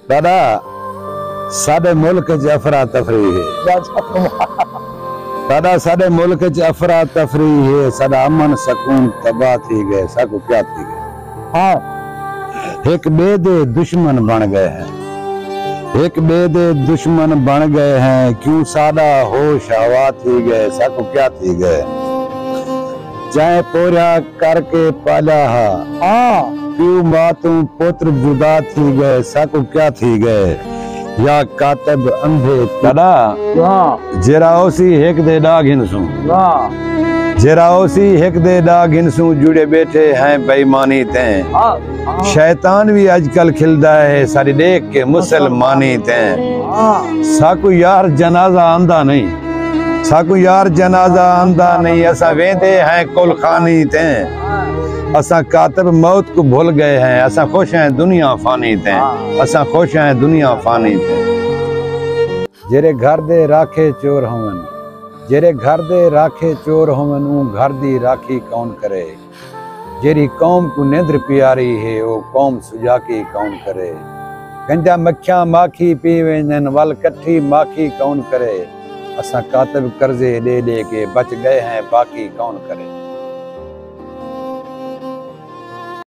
दादा साडे मुल्क च अफरा तफरी है दादा, साडे मुल्क च अफरा तफरी है, साडा अमन सकून तबाह थी गए, साको क्या थी गए। हाँ, एक बे दे दुश्मन बन गए हैं, एक बे दे दुश्मन बन गए हैं, क्यों साडा होश हवा थी गए, साको क्या थी गए। चाहे पोरा करके पाला हा, क्यों मातू पुत्र जुदा थी गए, साको क्या थी गए। या कातब अंधे दादा जेराओसी हेक दे डाग हिंसू, जेराओसी हेक दे डाग हिंसू, जुड़े बैठे हैं बेईमानी ते। शैतान भी आजकल खिलदा है सारी देख के मुसलमानी ते। साकू यार जनाजा आंदा नहीं, साकू यार जनाजा आंदा नहीं, असा वेंदे हैं कुल खानी ते। असा कातब मौत को भूल गए हैं, असा खुश हैं दुनिया फानी ते, असा खुश हैं दुनिया फानी ते। जेरे घर दे राखे चोर होवन, जेरे घर दे राखे चोर होवन, घर दी राखी कौन करे। जेरी कौम को निंद्र प्यारी है, वो कौम सुजाकी कौन करे। गंजा मक्खियां माखी पी वेंदन, वल कट्ठी माखी कौन करे। असा कातब कर्जे दे दे के बच गए हैं, बाकी कौन करे।